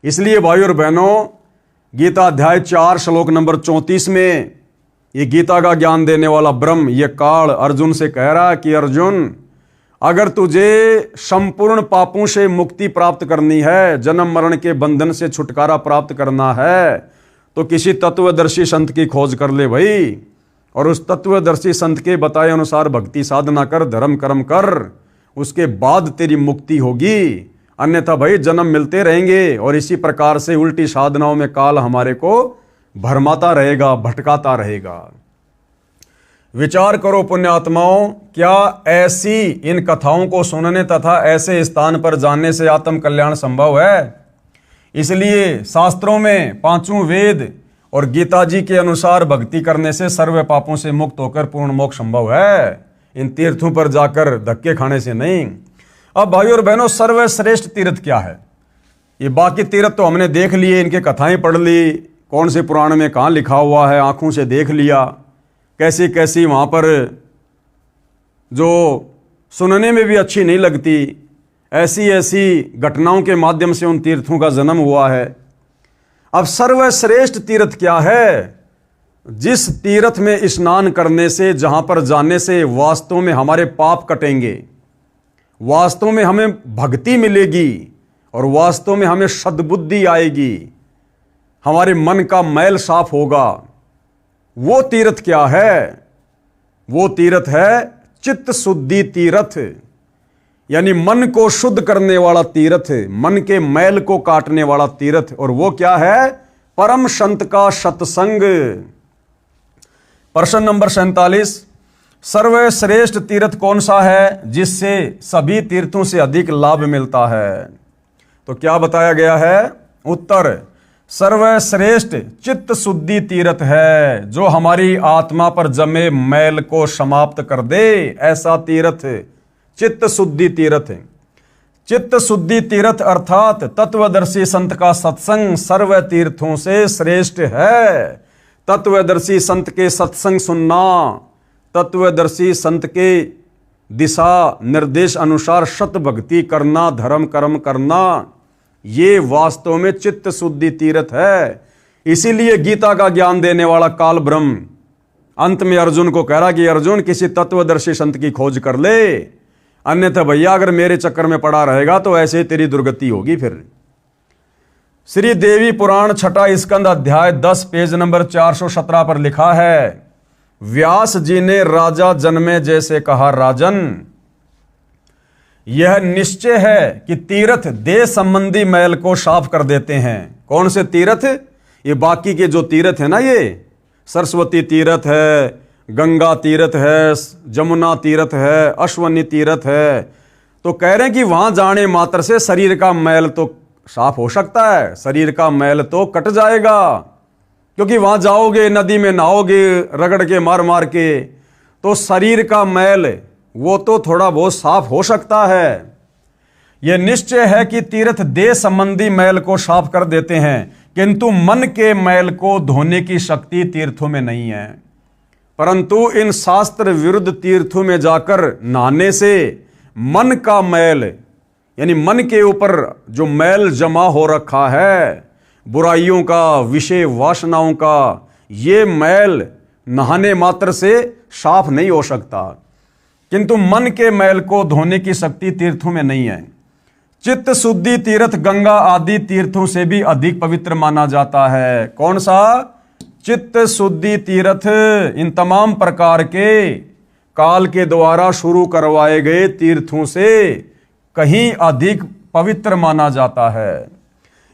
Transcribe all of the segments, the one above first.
इसलिए भाई और बहनों, गीता अध्याय 4 श्लोक नंबर 34 में ये गीता का ज्ञान देने वाला ब्रह्म ये काल अर्जुन से कह रहा है कि अर्जुन, अगर तुझे संपूर्ण पापों से मुक्ति प्राप्त करनी है, जन्म मरण के बंधन से छुटकारा प्राप्त करना है, तो किसी तत्वदर्शी संत की खोज कर ले भाई, और उस तत्वदर्शी संत के बताए अनुसार भक्ति साधना कर, धर्म कर्म कर, उसके बाद तेरी मुक्ति होगी। अन्यथा भाई जन्म मिलते रहेंगे और इसी प्रकार से उल्टी साधनाओं में काल हमारे को भरमाता रहेगा, भटकाता रहेगा। विचार करो पुण्यात्माओं, क्या ऐसी इन कथाओं को सुनने तथा ऐसे स्थान पर जाने से आत्म कल्याण संभव है? इसलिए शास्त्रों में पांचों वेद और गीता जी के अनुसार भक्ति करने से सर्व पापों से मुक्त होकर पूर्ण मोक्ष संभव है, इन तीर्थों पर जाकर धक्के खाने से नहीं। अब भाई और बहनों, सर्वश्रेष्ठ तीर्थ क्या है? ये बाकी तीर्थ तो हमने देख लिए, इनके कथाएं पढ़ ली, कौन से पुराण में कहाँ लिखा हुआ है आंखों से देख लिया, कैसी कैसी वहाँ पर जो सुनने में भी अच्छी नहीं लगती, ऐसी ऐसी घटनाओं के माध्यम से उन तीर्थों का जन्म हुआ है। अब सर्वश्रेष्ठ तीर्थ क्या है? जिस तीर्थ में स्नान करने से, जहाँ पर जाने से वास्तव में हमारे पाप कटेंगे, वास्तव में हमें भक्ति मिलेगी और वास्तव में हमें सद्बुद्धि आएगी, हमारे मन का मैल साफ होगा। वो तीर्थ क्या है? वो तीर्थ है चित्त शुद्धि तीर्थ, यानी मन को शुद्ध करने वाला तीर्थ, मन के मैल को काटने वाला तीर्थ। और वो क्या है? परम संत का सत्संग। प्रश्न नंबर 47, सर्वश्रेष्ठ तीर्थ कौन सा है जिससे सभी तीर्थों से अधिक लाभ मिलता है? तो क्या बताया गया है? उत्तर, सर्वश्रेष्ठ चित्त शुद्धि तीर्थ है, जो हमारी आत्मा पर जमे मैल को समाप्त कर दे, ऐसा तीर्थ चित्त शुद्धि तीर्थ। चित्त शुद्धि तीर्थ अर्थात तत्वदर्शी संत का सत्संग सर्व तीर्थों से श्रेष्ठ है। तत्वदर्शी संत के सत्संग सुनना, तत्वदर्शी संत के दिशा निर्देश अनुसार सत भक्ति करना, धर्म कर्म करना, ये वास्तव में चित्त शुद्धि तीर्थ है। इसीलिए गीता का ज्ञान देने वाला काल ब्रह्म अंत में अर्जुन को कह रहा कि अर्जुन, किसी तत्वदर्शी संत की खोज कर ले, अन्यथा भैया अगर मेरे चक्कर में पड़ा रहेगा तो ऐसे ही तेरी दुर्गति होगी। फिर श्री देवी पुराण छठा स्कंद अध्याय 10 पेज नंबर 417 पर लिखा है, व्यास जी ने राजा जन्मे जैसे कहा राजन, यह निश्चय है कि तीर्थ देह संबंधी मैल को साफ कर देते हैं। कौन से तीर्थ? ये बाकी के जो तीर्थ है ना, ये सरस्वती तीर्थ है, गंगा तीर्थ है, जमुना तीर्थ है, अश्वनी तीर्थ है। तो कह रहे हैं कि वहां जाने मात्र से शरीर का मैल तो साफ हो सकता है, शरीर का मैल तो कट जाएगा, क्योंकि वहां जाओगे, नदी में नहाओगे रगड़ के मार मार के, तो शरीर का मैल वो तो थोड़ा बहुत साफ हो सकता है। यह निश्चय है कि तीर्थ देह संबंधी मैल को साफ कर देते हैं, किंतु मन के मैल को धोने की शक्ति तीर्थों में नहीं है। परंतु इन शास्त्र विरुद्ध तीर्थों में जाकर नहाने से मन का मैल, यानी मन के ऊपर जो मैल जमा हो रखा है, बुराइयों का, विषय वासनाओं का, ये मैल नहाने मात्र से साफ नहीं हो सकता, किंतु मन के मैल को धोने की शक्ति तीर्थों में नहीं है। चित्त शुद्धि तीर्थ गंगा आदि तीर्थों से भी अधिक पवित्र माना जाता है। कौन सा? चित्त शुद्धि तीर्थ इन तमाम प्रकार के काल के द्वारा शुरू करवाए गए तीर्थों से कहीं अधिक पवित्र माना जाता है।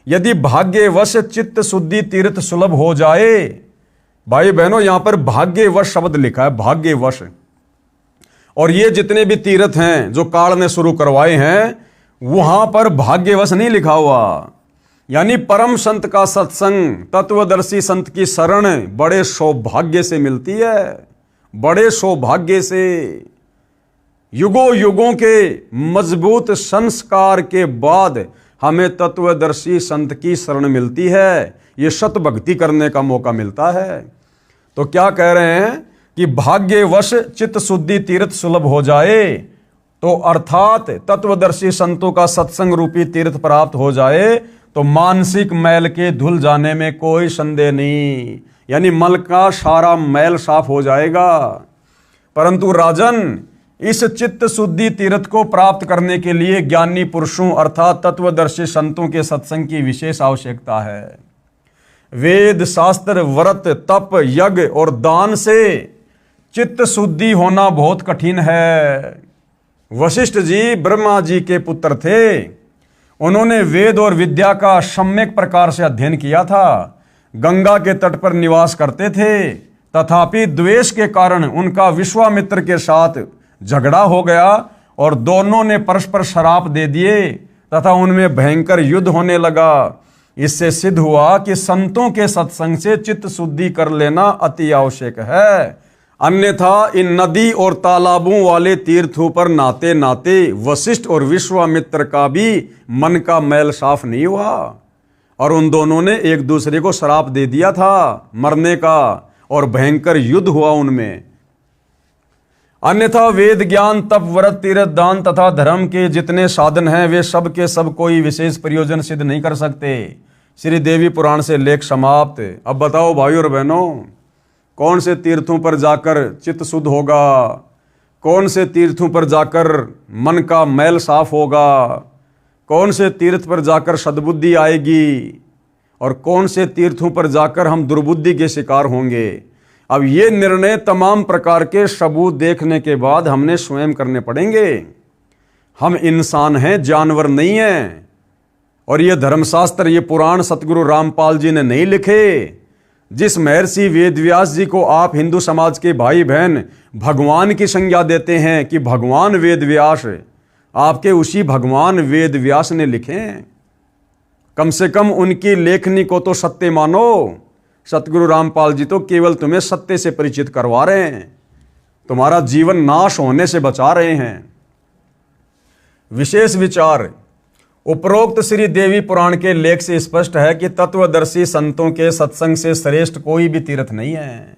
यदि भाग्यवश चित्त शुद्धि तीर्थ सुलभ हो जाए, भाई बहनों यहां पर भाग्यवश शब्द लिखा है, भाग्यवश, और ये जितने भी तीर्थ हैं जो काल ने शुरू करवाए हैं, वहां पर भाग्यवश नहीं लिखा हुआ। यानी परम संत का सत्संग, तत्वदर्शी संत की शरण बड़े सौभाग्य से मिलती है, बड़े सौभाग्य से। युगों युगों के मजबूत संस्कार के बाद हमें तत्वदर्शी संत की शरण मिलती है, ये सत भक्ति करने का मौका मिलता है। तो क्या कह रहे हैं कि भाग्यवश चित्त शुद्धि तीर्थ सुलभ हो जाए, तो अर्थात तत्वदर्शी संतों का सत्संग रूपी तीर्थ प्राप्त हो जाए, तो मानसिक मैल के धुल जाने में कोई संदेह नहीं, यानी मल का सारा मैल साफ हो जाएगा। परंतु राजन, इस चित्त शुद्धि तीर्थ को प्राप्त करने के लिए ज्ञानी पुरुषों अर्थात तत्वदर्शी संतों के सत्संग की विशेष आवश्यकता है। वेद शास्त्र व्रत तप यज्ञ और दान से चित्त शुद्धि होना बहुत कठिन है। वशिष्ठ जी ब्रह्मा जी के पुत्र थे। उन्होंने वेद और विद्या का सम्यक प्रकार से अध्ययन किया था, गंगा के तट पर निवास करते थे। तथापि द्वेष के कारण उनका विश्वामित्र के साथ झगड़ा हो गया और दोनों ने परस्पर श्राप दे दिए तथा उनमें भयंकर युद्ध होने लगा। इससे सिद्ध हुआ कि संतों के सत्संग से चित्त शुद्धि कर लेना अति आवश्यक है, अन्यथा इन नदी और तालाबों वाले तीर्थों पर नाते नाते वशिष्ठ और विश्वामित्र का भी मन का मैल साफ नहीं हुआ और उन दोनों ने एक दूसरे को श्राप दे दिया था मरने का और भयंकर युद्ध हुआ उनमें। अन्यथा वेद ज्ञान तप व्रत तीर्थ दान तथा धर्म के जितने साधन हैं वे सब के सब कोई विशेष प्रयोजन सिद्ध नहीं कर सकते। श्री देवी पुराण से लेख समाप्त। अब बताओ भाइयों और बहनों, कौन से तीर्थों पर जाकर चित्त शुद्ध होगा, कौन से तीर्थों पर जाकर मन का मैल साफ होगा, कौन से तीर्थ पर जाकर सद्बुद्धि आएगी और कौन से तीर्थों पर जाकर हम दुर्बुद्धि के शिकार होंगे। अब ये निर्णय तमाम प्रकार के सबूत देखने के बाद हमने स्वयं करने पड़ेंगे। हम इंसान हैं, जानवर नहीं हैं। और ये धर्मशास्त्र, ये पुराण सतगुरु रामपाल जी ने नहीं लिखे। जिस महर्षि वेदव्यास जी को आप हिंदू समाज के भाई बहन भगवान की संज्ञा देते हैं कि भगवान वेदव्यास, आपके उसी भगवान वेदव्यास ने लिखे हैं। कम से कम उनकी लेखनी को तो सत्य मानो। सतगुरु रामपाल जी तो केवल तुम्हें सत्य से परिचित करवा रहे हैं, तुम्हारा जीवन नाश होने से बचा रहे हैं। विशेष विचार। उपरोक्त श्री देवी पुराण के लेख से स्पष्ट है कि तत्वदर्शी संतों के सत्संग से श्रेष्ठ कोई भी तीर्थ नहीं है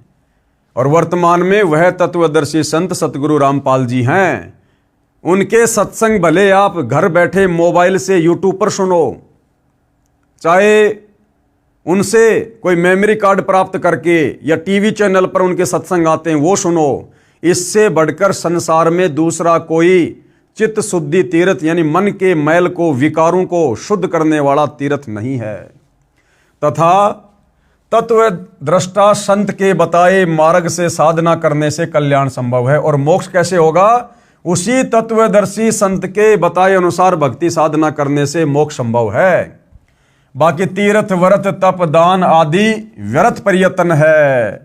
और वर्तमान में वह तत्वदर्शी संत सतगुरु रामपाल जी हैं। उनके सत्संग भले आप घर बैठे मोबाइल से यूट्यूब पर सुनो, चाहे उनसे कोई मेमोरी कार्ड प्राप्त करके या टीवी चैनल पर उनके सत्संग आते हैं वो सुनो, इससे बढ़कर संसार में दूसरा कोई चित्त शुद्धि तीर्थ यानी मन के मैल को विकारों को शुद्ध करने वाला तीर्थ नहीं है। तथा तत्व दृष्टा संत के बताए मार्ग से साधना करने से कल्याण संभव है। और मोक्ष कैसे होगा? उसी तत्वदर्शी संत के बताए अनुसार भक्ति साधना करने से मोक्ष संभव है। बाकी तीर्थ व्रत तप दान आदि व्यर्थ प्रयत्न है।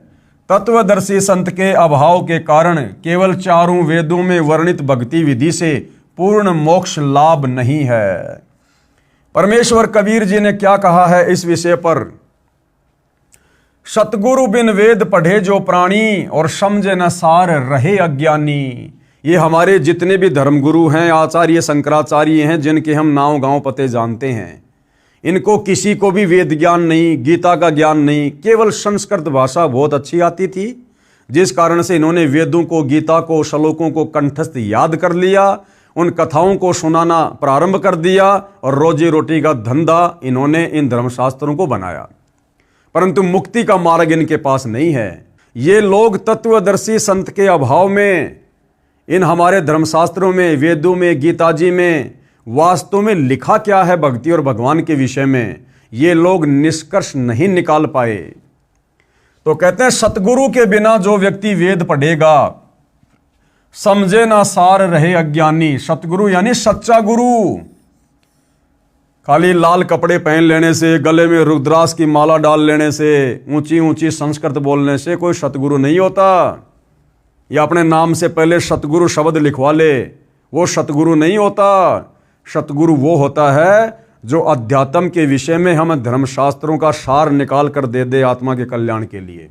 तत्वदर्शी संत के अभाव के कारण केवल चारों वेदों में वर्णित भक्ति विधि से पूर्ण मोक्ष लाभ नहीं है। परमेश्वर कबीर जी ने क्या कहा है इस विषय पर? सतगुरु बिन वेद पढ़े जो प्राणी और समझे न सार रहे अज्ञानी। ये हमारे जितने भी धर्मगुरु हैं, आचार्य शंकराचार्य हैं, जिनके हम नाम गांव पते जानते हैं, इनको किसी को भी वेद ज्ञान नहीं, गीता का ज्ञान नहीं। केवल संस्कृत भाषा बहुत अच्छी आती थी, जिस कारण से इन्होंने वेदों को, गीता को, श्लोकों को कंठस्थ याद कर लिया, उन कथाओं को सुनाना प्रारंभ कर दिया और रोजी रोटी का धंधा इन्होंने इन धर्मशास्त्रों को बनाया। परंतु मुक्ति का मार्ग इनके पास नहीं है। ये लोग तत्वदर्शी संत के अभाव में इन हमारे धर्मशास्त्रों में, वेदों में, गीता जी में वास्तव में लिखा क्या है भक्ति और भगवान के विषय में, ये लोग निष्कर्ष नहीं निकाल पाए। तो कहते हैं सतगुरु के बिना जो व्यक्ति वेद पढ़ेगा, समझे ना सार रहे अज्ञानी। सतगुरु यानी सच्चा गुरु। खाली लाल कपड़े पहन लेने से, गले में रुद्राक्ष की माला डाल लेने से, ऊंची ऊंची संस्कृत बोलने से कोई सतगुरु नहीं होता। या अपने नाम से पहले सतगुरु शब्द लिखवा ले, वो सतगुरु नहीं होता। सतगुरु वो होता है जो अध्यात्म के विषय में हम धर्मशास्त्रों का सार निकाल कर दे दे आत्मा के कल्याण के लिए।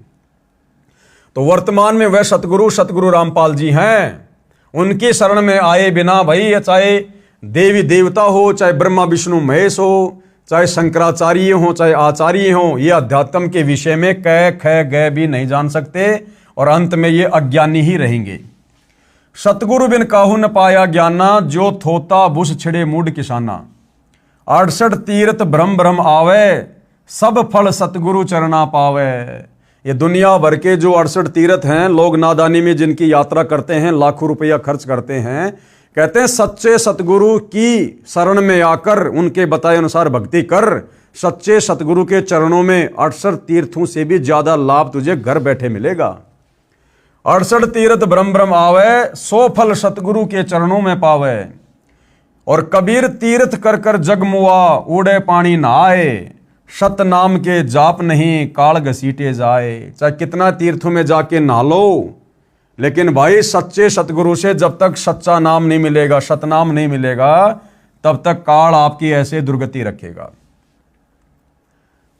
तो वर्तमान में वह सतगुरु रामपाल जी हैं। उनकी शरण में आए बिना भाई, चाहे देवी देवता हो, चाहे ब्रह्मा विष्णु महेश हो, चाहे शंकराचार्य हो, चाहे आचार्य हो, ये अध्यात्म के विषय में क ख ग भी नहीं जान सकते और अंत में ये अज्ञानी ही रहेंगे। सतगुरु बिन काहू न पाया ज्ञाना, जो थोता बुस छिड़े मूड किसाना। 68 तीर्थ भ्रम भ्रम आवे, सब फल सतगुरु चरना पावे। ये दुनिया भर के जो 68 तीर्थ हैं, लोग नादानी में जिनकी यात्रा करते हैं, लाखों रुपया खर्च करते हैं, कहते हैं सच्चे सतगुरु की शरण में आकर उनके बताए अनुसार भक्ति कर, सच्चे सतगुरु के चरणों में 68 तीर्थों से भी ज्यादा लाभ तुझे घर बैठे मिलेगा। 68 तीर्थ भ्रम भ्रम आवे, 100 फल सतगुरु के चरणों में पावे। और कबीर तीर्थ कर कर जग मुआ, उड़े पानी नहाए, सत नाम के जाप नहीं काल घसीटे जाए। चाहे कितना तीर्थों में जाके नहा लो, लेकिन भाई सच्चे सतगुरु से जब तक सच्चा नाम नहीं मिलेगा, सतनाम नहीं मिलेगा, तब तक काल आपकी ऐसे दुर्गति रखेगा।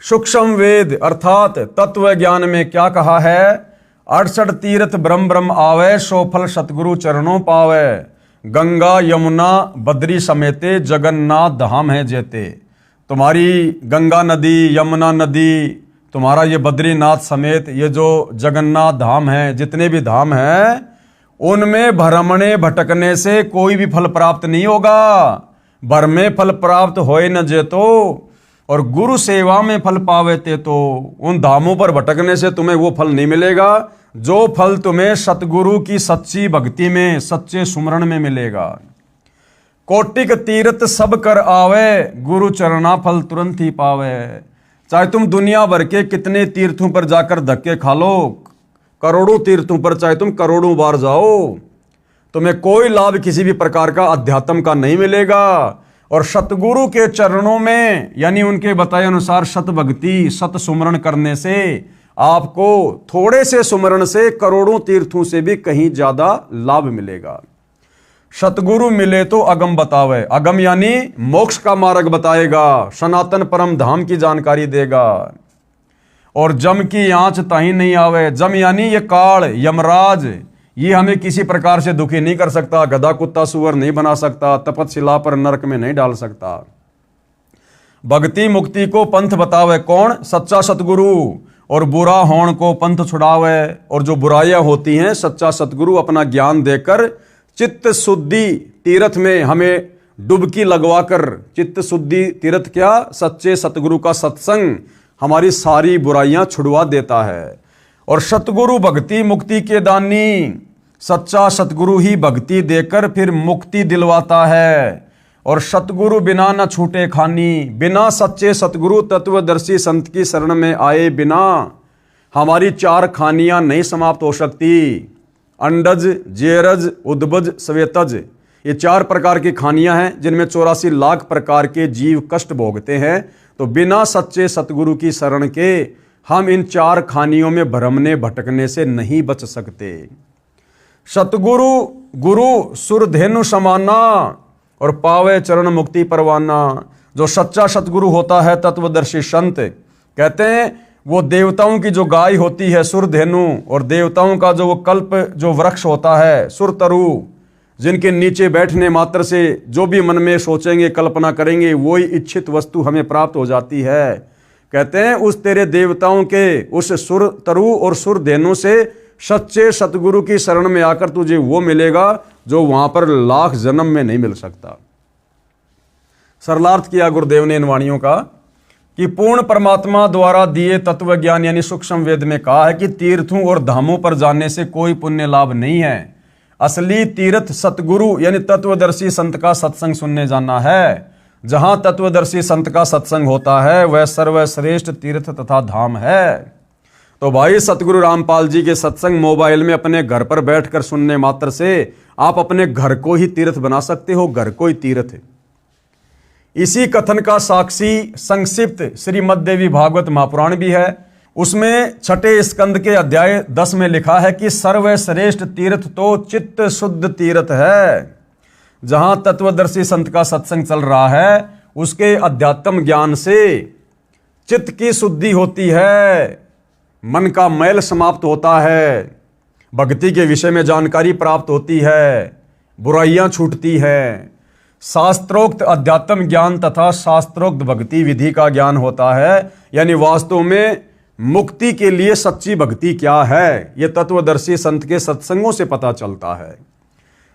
सूक्ष्म वेद अर्थात तत्व ज्ञान में क्या कहा है? 68 तीर्थ ब्रह्म ब्रह्म आवे, 100 फल सतगुरु चरणों पावे। गंगा यमुना बद्री समेते, जगन्नाथ धाम है जेते। तुम्हारी गंगा नदी, यमुना नदी, तुम्हारा ये बद्रीनाथ समेत ये जो जगन्नाथ धाम है, जितने भी धाम हैं, उनमें भ्रमणे भटकने से कोई भी फल प्राप्त नहीं होगा। भर में फल प्राप्त होए न जेतो, और गुरु सेवा में फल पावे ते तो। उन धामों पर भटकने से तुम्हें वो फल नहीं मिलेगा जो फल तुम्हें सतगुरु की सच्ची भक्ति में, सच्चे सुमरण में मिलेगा। कोटिक तीर्थ सब कर आवे, गुरु चरणा फल तुरंत ही पावे। चाहे तुम दुनिया भर के कितने तीर्थों पर जाकर धक्के खा लो, करोड़ों तीर्थों पर चाहे तुम करोड़ों बार जाओ, तुम्हें कोई लाभ किसी भी प्रकार का अध्यात्म का नहीं मिलेगा। और सतगुरु के चरणों में, यानी उनके बताए अनुसार सत भक्ति, सत सुमरण करने से आपको थोड़े से सुमरण से करोड़ों तीर्थों से भी कहीं ज्यादा लाभ मिलेगा। सतगुरु मिले तो अगम बतावे, अगम यानी मोक्ष का मार्ग बताएगा, सनातन परम धाम की जानकारी देगा। और जम की आंच ताही नहीं आवे, जम यानी ये काल, यमराज, ये हमें किसी प्रकार से दुखी नहीं कर सकता, गधा कुत्ता सुअर नहीं बना सकता, तपतशिला पर नरक में नहीं डाल सकता। भक्ति मुक्ति को पंथ बतावे कौन? सच्चा सतगुरु। और बुरा होण को पंथ छुड़ावे। और जो बुराइयां होती हैं, सच्चा सतगुरु अपना ज्ञान देकर चित्त शुद्धि तीर्थ में हमें डुबकी लगवाकर, चित्त शुद्धि तीर्थ क्या? सच्चे सतगुरु का सत्संग हमारी सारी बुराइयां छुड़वा देता है। और सतगुरु भक्ति मुक्ति के दानी, सच्चा सतगुरु ही भक्ति देकर फिर मुक्ति दिलवाता है। और सतगुरु बिना न छूटे खानी, बिना सच्चे सतगुरु तत्वदर्शी संत की शरण में आए बिना हमारी 4 खानियां नहीं समाप्त हो सकती। अंडज, जेरज, उद्भज, श्वेतज, ये 4 प्रकार की खानियां हैं जिनमें 84 लाख प्रकार के जीव कष्ट भोगते हैं। तो बिना सच्चे सतगुरु की शरण के हम इन 4 खानियों में भ्रमने भटकने से नहीं बच सकते। सतगुरु गुरु सुरधेनु समाना, और पावे चरण मुक्ति परवाना। जो सच्चा सतगुरु होता है, तत्वदर्शी संत, कहते हैं वो देवताओं की जो गाय होती है सुरधेनु, और देवताओं का जो वो कल्प जो वृक्ष होता है सुरतरु, जिनके नीचे बैठने मात्र से जो भी मन में सोचेंगे, कल्पना करेंगे, वही इच्छित वस्तु हमें प्राप्त हो जाती है। कहते हैं उस तेरे देवताओं के उस सुरतरु और सुरधेनु से सच्चे सतगुरु की शरण में आकर तुझे वो मिलेगा जो वहां पर लाख जन्म में नहीं मिल सकता। सरलार्थ किया गुरुदेव ने इन वाणियों का कि पूर्ण परमात्मा द्वारा दिए तत्व ज्ञान यानी सूक्ष्म वेद में कहा है कि तीर्थों और धामों पर जाने से कोई पुण्य लाभ नहीं है। असली तीर्थ सतगुरु यानी तत्वदर्शी संत का सत्संग सुनने जाना है। जहां तत्वदर्शी संत का सत्संग होता है वह सर्वश्रेष्ठ तीर्थ तथा धाम है। तो भाई सतगुरु रामपाल जी के सत्संग मोबाइल में अपने घर पर बैठकर सुनने मात्र से आप अपने घर को ही तीर्थ बना सकते हो, घर को ही तीर्थ। इसी कथन का साक्षी संक्षिप्त श्रीमद् देवी भागवत महापुराण भी है। उसमें 6 स्कंद के अध्याय 10 में लिखा है कि सर्वश्रेष्ठ तीर्थ तो चित्त शुद्ध तीर्थ है। जहां तत्वदर्शी संत का सत्संग चल रहा है उसके अध्यात्म ज्ञान से चित्त की शुद्धि होती है, मन का मैल समाप्त होता है, भक्ति के विषय में जानकारी प्राप्त होती है, बुराइयां छूटती है, शास्त्रोक्त अध्यात्म ज्ञान तथा शास्त्रोक्त भक्ति विधि का ज्ञान होता है। यानी वास्तव में मुक्ति के लिए सच्ची भक्ति क्या है, यह तत्वदर्शी संत के सत्संगों से पता चलता है,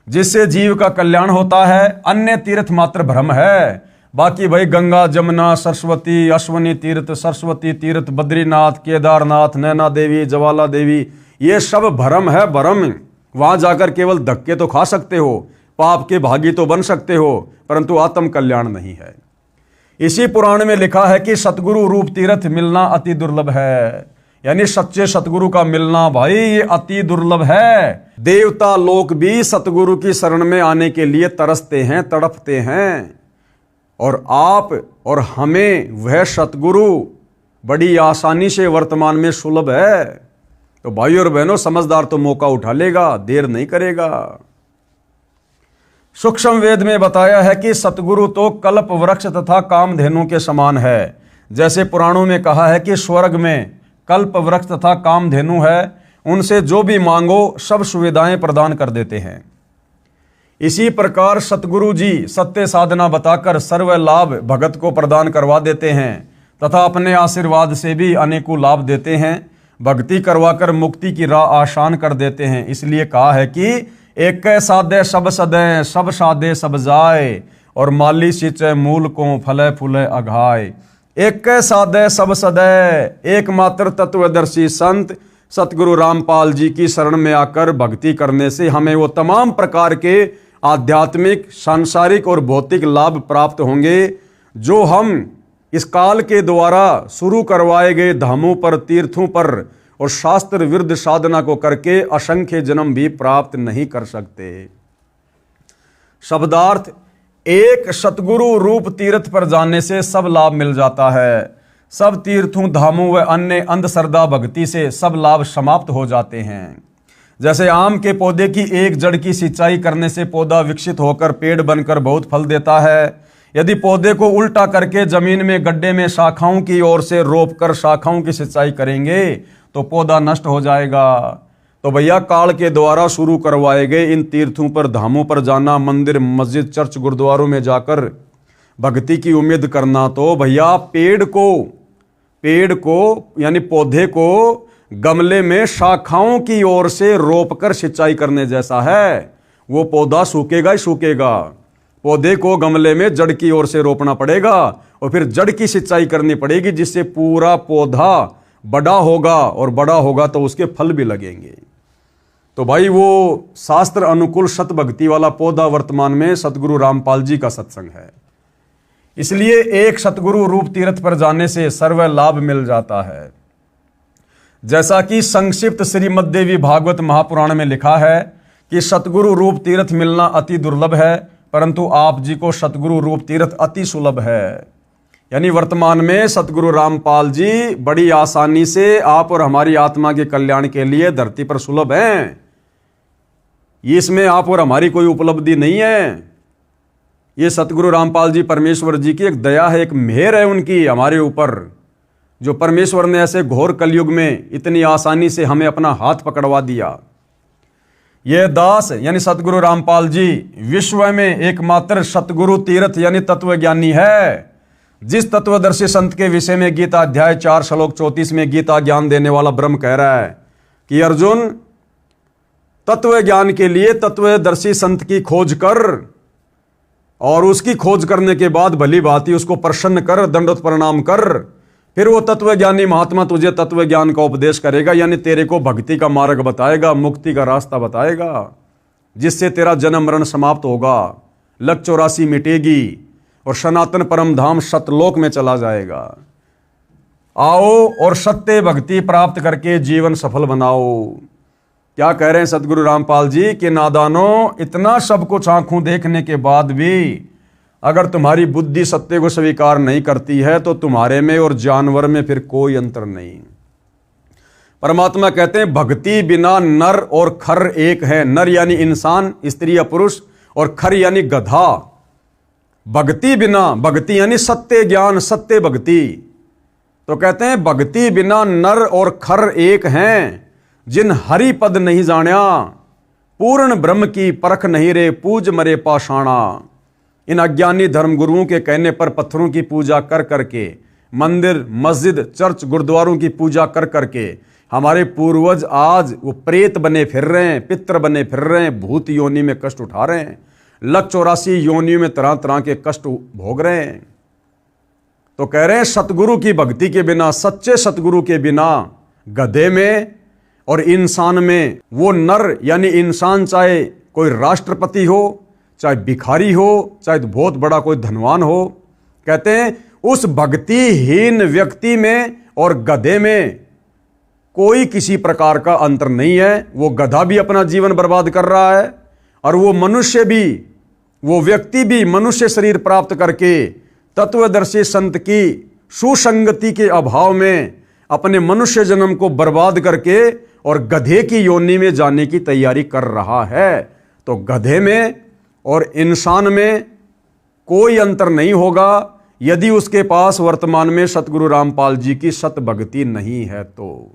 जिससे जीव का कल्याण होता है। अन्य तीर्थ मात्र भ्रम है। बाकी भाई गंगा, जमुना, सरस्वती, अश्वनी तीर्थ, सरस्वती तीर्थ, बद्रीनाथ, केदारनाथ, नैना देवी, ज्वाला देवी, ये सब भ्रम है, भ्रम। वहां जाकर केवल धक्के तो खा सकते हो, पाप के भागी तो बन सकते हो, परंतु आत्म कल्याण नहीं है। इसी पुराण में लिखा है कि सतगुरु रूप तीर्थ मिलना अति दुर्लभ है, यानी सच्चे सतगुरु का मिलना भाई ये अति दुर्लभ है। देवता लोग भी सतगुरु की शरण में आने के लिए तरसते हैं, तड़पते हैं, और आप और हमें वह सतगुरु बड़ी आसानी से वर्तमान में सुलभ है। तो भाई और बहनों, समझदार तो मौका उठा लेगा, देर नहीं करेगा। सूक्ष्म वेद में बताया है कि सतगुरु तो कल्प वृक्ष तथा कामधेनु के समान है। जैसे पुराणों में कहा है कि स्वर्ग में कल्प वृक्ष तथा कामधेनु है, उनसे जो भी मांगो सब सुविधाएं प्रदान कर देते हैं। इसी प्रकार सतगुरु जी सत्य साधना बताकर सर्व लाभ भगत को प्रदान करवा देते हैं तथा अपने आशीर्वाद से भी अनेकों लाभ देते हैं। भक्ति करवाकर मुक्ति की राह आसान कर देते हैं। इसलिए कहा है कि एक साधे सब सदै, सब साधे सब जाए, और माली सिंचय मूल को फले फूले अघाय। एक साधे सब सदै, एकमात्र तत्वदर्शी संत सतगुरु रामपाल जी की शरण में आकर भक्ति करने से हमें वो तमाम प्रकार के आध्यात्मिक, सांसारिक और भौतिक लाभ प्राप्त होंगे जो हम इस काल के द्वारा शुरू करवाए गए धामों पर, तीर्थों पर और शास्त्र विरुद्ध साधना को करके असंख्य जन्म भी प्राप्त नहीं कर सकते। शब्दार्थ, एक सतगुरु रूप तीर्थ पर जाने से सब लाभ मिल जाता है। सब तीर्थों, धामों व अन्य अंधश्रद्धा भक्ति से सब लाभ समाप्त हो जाते हैं। जैसे आम के पौधे की एक जड़ की सिंचाई करने से पौधा विकसित होकर पेड़ बनकर बहुत फल देता है। यदि पौधे को उल्टा करके जमीन में गड्ढे में शाखाओं की ओर से रोप कर शाखाओं की सिंचाई करेंगे तो पौधा नष्ट हो जाएगा। तो भैया काल के द्वारा शुरू करवाए गए इन तीर्थों पर, धामों पर जाना, मंदिर, मस्जिद, चर्च, गुरुद्वारों में जाकर भक्ति की उम्मीद करना, तो भैया पेड़ को यानी पौधे को गमले में शाखाओं की ओर से रोपकर सिंचाई करने जैसा है। वो पौधा सूखेगा ही सूखेगा। पौधे को गमले में जड़ की ओर से रोपना पड़ेगा और फिर जड़ की सिंचाई करनी पड़ेगी, जिससे पूरा पौधा बड़ा होगा, और बड़ा होगा तो उसके फल भी लगेंगे। तो भाई वो शास्त्र अनुकूल सत भक्ति वाला पौधा वर्तमान में सतगुरु रामपाल जी का सत्संग है। इसलिए एक सतगुरु रूप तीर्थ पर जाने से सर्व लाभ मिल जाता है। जैसा कि संक्षिप्त श्रीमद् देवी भागवत महापुराण में लिखा है कि सतगुरु रूप तीर्थ मिलना अति दुर्लभ है, परंतु आप जी को सतगुरु रूप तीर्थ अति सुलभ है। यानी वर्तमान में सतगुरु रामपाल जी बड़ी आसानी से आप और हमारी आत्मा के कल्याण के लिए धरती पर सुलभ हैं। इसमें आप और हमारी कोई उपलब्धि नहीं है। ये सतगुरु रामपाल जी परमेश्वर जी की एक दया है, एक मेहर है उनकी हमारे ऊपर, जो परमेश्वर ने ऐसे घोर कलयुग में इतनी आसानी से हमें अपना हाथ पकड़वा दिया। यह दास यानी सतगुरु रामपाल जी विश्व में एकमात्र सतगुरु तीर्थ यानी तत्वज्ञानी है। जिस तत्वदर्शी संत के विषय में गीता अध्याय 4 श्लोक 34 में गीता ज्ञान देने वाला ब्रह्म कह रहा है कि अर्जुन, तत्व ज्ञान के लिए तत्वदर्शी संत की खोज कर, और उसकी खोज करने के बाद भली भांति उसको प्रसन्न कर, दंडवत प्रणाम कर, फिर वो तत्वज्ञानी महात्मा तुझे तत्व ज्ञान का उपदेश करेगा, यानी तेरे को भक्ति का मार्ग बताएगा, मुक्ति का रास्ता बताएगा, जिससे तेरा जन्म मरण समाप्त होगा, लक 84 मिटेगी और सनातन परम धाम सतलोक में चला जाएगा। आओ और सत्य भक्ति प्राप्त करके जीवन सफल बनाओ। क्या कह रहे हैं सतगुरु रामपाल जी कि नादानों, इतना सब कुछ आंखों देखने के बाद भी अगर तुम्हारी बुद्धि सत्य को स्वीकार नहीं करती है तो तुम्हारे में और जानवर में फिर कोई अंतर नहीं। परमात्मा कहते हैं भक्ति बिना नर और खर एक है। नर यानी इंसान, स्त्री या पुरुष, और खर यानी गधा। भक्ति बिना, भक्ति यानी सत्य ज्ञान, सत्य भक्ति। तो कहते हैं भक्ति बिना नर और खर एक हैं, जिन हरि पद नहीं जान्या, पूर्ण ब्रह्म की परख नहीं रे, पूज मरे पाषाणा। इन अज्ञानी धर्मगुरुओं के कहने पर पत्थरों की पूजा कर करके, मंदिर, मस्जिद, चर्च, गुरुद्वारों की पूजा कर करके हमारे पूर्वज आज वो प्रेत बने फिर रहे हैं, पितर बने फिर रहे हैं, भूत योनि में कष्ट उठा रहे हैं। 184 योनियों में तरह तरह के कष्ट भोग रहे हैं। तो कह रहे हैं सतगुरु की भक्ति के बिना, सच्चे सतगुरु के बिना गधे में और इंसान में, वो नर यानी इंसान चाहे कोई राष्ट्रपति हो, चाहे भिखारी हो, चाहे बहुत बड़ा कोई धनवान हो, कहते हैं उस भक्तिहीन व्यक्ति में और गधे में कोई किसी प्रकार का अंतर नहीं है। वो गधा भी अपना जीवन बर्बाद कर रहा है और वो मनुष्य भी, वो व्यक्ति भी मनुष्य शरीर प्राप्त करके तत्वदर्शी संत की सुसंगति के अभाव में अपने मनुष्य जन्म को बर्बाद करके और गधे की योनि में जाने की तैयारी कर रहा है। तो गधे में और इंसान में कोई अंतर नहीं होगा यदि उसके पास वर्तमान में सतगुरु रामपाल जी की सत भक्ति नहीं है। तो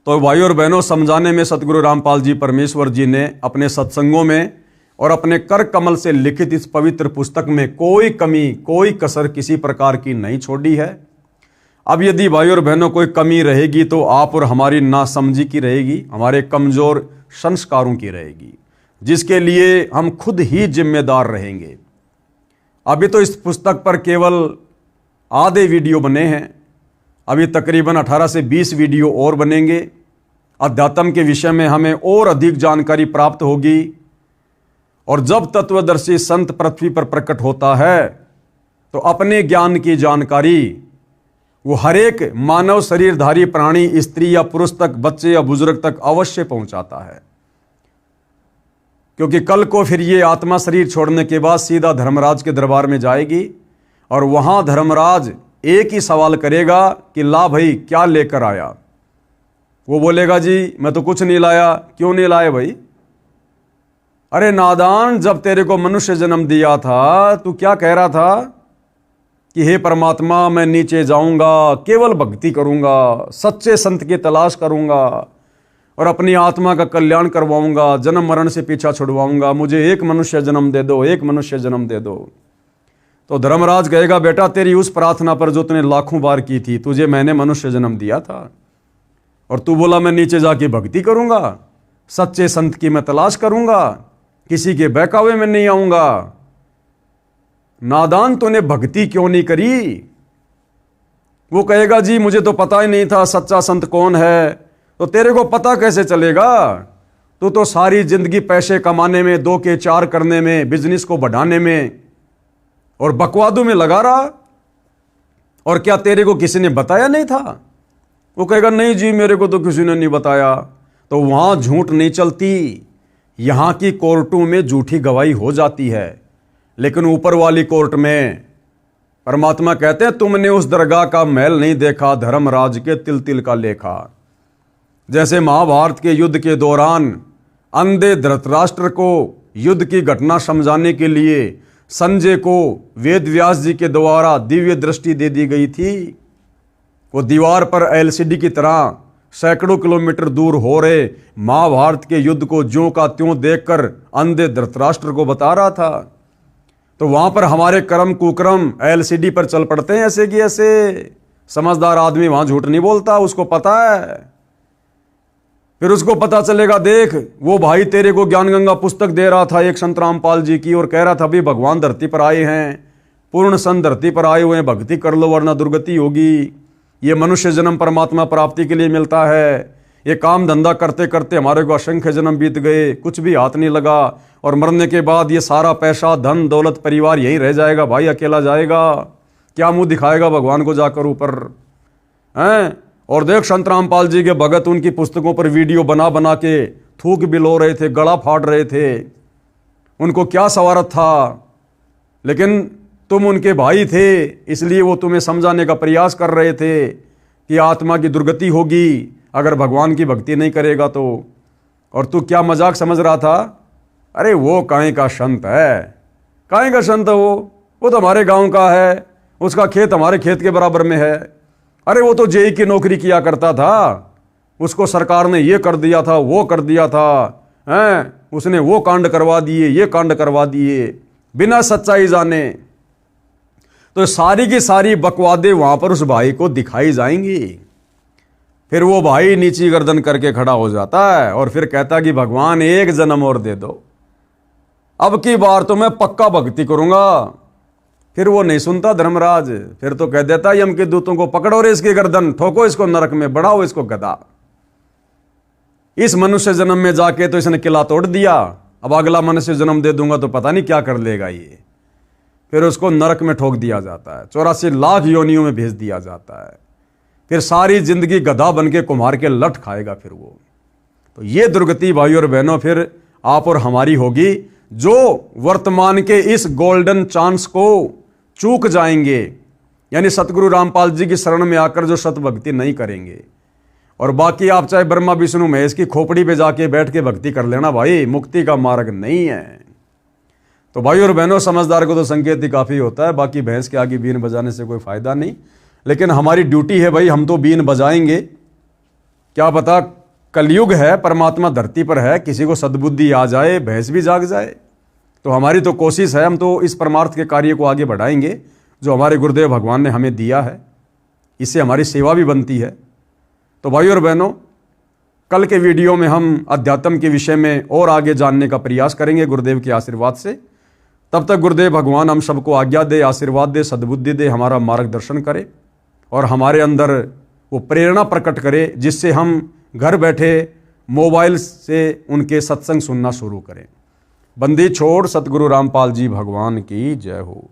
भाइयों और बहनों, समझाने में सतगुरु रामपाल जी परमेश्वर जी ने अपने सत्संगों में और अपने कर कमल से लिखित इस पवित्र पुस्तक में कोई कमी, कोई कसर किसी प्रकार की नहीं छोड़ी है। अब यदि भाइयों और बहनों कोई कमी रहेगी तो आप और हमारी नासमझी की रहेगी, हमारे कमजोर संस्कारों की रहेगी, जिसके लिए हम खुद ही जिम्मेदार रहेंगे। अभी तो इस पुस्तक पर केवल आधे वीडियो बने हैं, अभी तकरीबन 18 से 20 वीडियो और बनेंगे। अध्यात्म के विषय में हमें और अधिक जानकारी प्राप्त होगी और जब तत्वदर्शी संत पृथ्वी पर प्रकट होता है तो अपने ज्ञान की जानकारी वो हर एक मानव शरीरधारी प्राणी, स्त्री या पुरुष तक, बच्चे या बुजुर्ग तक अवश्य पहुंचाता है। क्योंकि कल को फिर ये आत्मा शरीर छोड़ने के बाद सीधा धर्मराज के दरबार में जाएगी और वहां धर्मराज एक ही सवाल करेगा कि ला भाई क्या लेकर आया। वो बोलेगा जी मैं तो कुछ नहीं लाया। क्यों नहीं लाए भाई? अरे नादान, जब तेरे को मनुष्य जन्म दिया था तू क्या कह रहा था कि हे परमात्मा मैं नीचे जाऊंगा, केवल भक्ति करूंगा, सच्चे संत की तलाश करूंगा और अपनी आत्मा का कल्याण करवाऊंगा, जन्म मरण से पीछा छुड़वाऊंगा, मुझे एक मनुष्य जन्म दे दो, एक मनुष्य जन्म दे दो। तो धर्मराज कहेगा बेटा तेरी उस प्रार्थना पर जो तूने लाखों बार की थी, तुझे मैंने मनुष्य जन्म दिया था और तू बोला मैं नीचे जाके भक्ति करूंगा, सच्चे संत की मैं तलाश करूंगा, किसी के बहकावे में नहीं आऊंगा। नादान, तूने भक्ति क्यों नहीं करी? वो कहेगा जी मुझे तो पता ही नहीं था सच्चा संत कौन है। तो तेरे को पता कैसे चलेगा? तू तो सारी जिंदगी पैसे कमाने में, 2 के 4 करने में, बिजनेस को बढ़ाने में और बकवादों में लगा रहा। और क्या तेरे को किसी ने बताया नहीं था? वो कहेगा नहीं जी मेरे को तो किसी ने नहीं बताया। तो वहां झूठ नहीं चलती, यहां की कोर्टों में झूठी गवाही हो जाती है, लेकिन ऊपर वाली कोर्ट में परमात्मा कहते हैं तुमने उस दरगाह का महल नहीं देखा, धर्मराज के तिल तिल का लेखा। जैसे महाभारत के युद्ध के दौरान अंधे धृतराष्ट्र को युद्ध की घटना समझाने के लिए संजय को वेद व्यास जी के द्वारा दिव्य दृष्टि दे दी गई थी। वो दीवार पर एलसीडी की तरह सैकड़ों किलोमीटर दूर हो रहे महाभारत के युद्ध को ज्यों का त्यों देखकर अंधे धृतराष्ट्र को बता रहा था। तो वहां पर हमारे कर्म कुकर्म एलसीडी पर चल पड़ते हैं ऐसे कि ऐसे। समझदार आदमी वहां झूठ नहीं बोलता, उसको पता है। फिर उसको पता चलेगा, देख वो भाई तेरे को ज्ञान गंगा पुस्तक दे रहा था एक संत रामपाल जी की और कह रहा था भी भगवान धरती पर आए हैं, पूर्ण संत धरती पर आए हुए हैं, भक्ति कर लो वरना दुर्गति होगी। ये मनुष्य जन्म परमात्मा प्राप्ति के लिए मिलता है। ये काम धंधा करते करते हमारे को असंख्य जन्म बीत गए, कुछ भी हाथ नहीं लगा और मरने के बाद ये सारा पैसा, धन, दौलत, परिवार यहीं रह जाएगा, भाई अकेला जाएगा, क्या मुंह दिखाएगा भगवान को जाकर ऊपर हैं। और देख संत रामपाल जी के भगत उनकी पुस्तकों पर वीडियो बना बना के थूक बिलो रहे थे, गला फाड़ रहे थे, उनको क्या सवारत था। लेकिन तुम उनके भाई थे, इसलिए वो तुम्हें समझाने का प्रयास कर रहे थे कि आत्मा की दुर्गति होगी अगर भगवान की भक्ति नहीं करेगा तो। और तू क्या मजाक समझ रहा था? अरे वो काहे का संत है, काहे का संत है वो तो हमारे गांव का है, उसका खेत हमारे खेत के बराबर में है। अरे वो तो जेई की नौकरी किया करता था, उसको सरकार ने ये कर दिया था, वो कर दिया था, हैं उसने वो कांड करवा दिए, ये कांड करवा दिए, बिना सच्चाई जाने। तो सारी की सारी बकवादे वहां पर उस भाई को दिखाई जाएंगी। फिर वो भाई नीची गर्दन करके खड़ा हो जाता है और फिर कहता कि भगवान एक जन्म और दे दो, अब की बार तो मैं पक्का भक्ति करूंगा। फिर वो नहीं सुनता धर्मराज, फिर तो कह देता यम के दूतों को पकड़ो रे इसकी गर्दन, ठोको इसको नरक में, बढ़ाओ इसको गधा। इस मनुष्य जन्म में जाके तो इसने किला तोड़ दिया, अब अगला मनुष्य जन्म दे दूंगा तो पता नहीं क्या कर लेगा ये। फिर उसको नरक में ठोक दिया जाता है, 84 लाख योनियों में भेज दिया जाता है। फिर सारी जिंदगी गधा बन के कुम्हार के लठ खाएगा फिर वो। तो ये दुर्गति भाई और बहनों फिर आप और हमारी होगी, जो वर्तमान के इस गोल्डन चांस को चूक जाएंगे, यानी सतगुरु रामपाल जी की शरण में आकर जो सत भक्ति नहीं करेंगे। और बाकी आप चाहे ब्रह्मा विष्णु महेश की खोपड़ी पे जाके बैठ के भक्ति कर लेना भाई, मुक्ति का मार्ग नहीं है। तो भाई और बहनों, समझदार को तो संकेत ही काफी होता है, बाकी भैंस के आगे बीन बजाने से कोई फायदा नहीं। लेकिन हमारी ड्यूटी है भाई, हम तो बीन बजाएंगे। क्या पता कलयुग है, परमात्मा धरती पर है, किसी को सद्बुद्धि आ जाए, भैंस भी जाग जाए। तो हमारी तो कोशिश है, हम तो इस परमार्थ के कार्य को आगे बढ़ाएंगे जो हमारे गुरुदेव भगवान ने हमें दिया है, इससे हमारी सेवा भी बनती है। तो भाई और बहनों, कल के वीडियो में हम अध्यात्म के विषय में और आगे जानने का प्रयास करेंगे गुरुदेव के आशीर्वाद से। तब तक गुरुदेव भगवान हम सबको आज्ञा दे, आशीर्वाद दे, सद्बुद्धि दे, हमारा मार्गदर्शन करे और हमारे अंदर वो प्रेरणा प्रकट करे, जिससे हम घर बैठे मोबाइल से उनके सत्संग सुनना शुरू करें। बंदी छोड़ सतगुरु रामपाल जी भगवान की जय हो।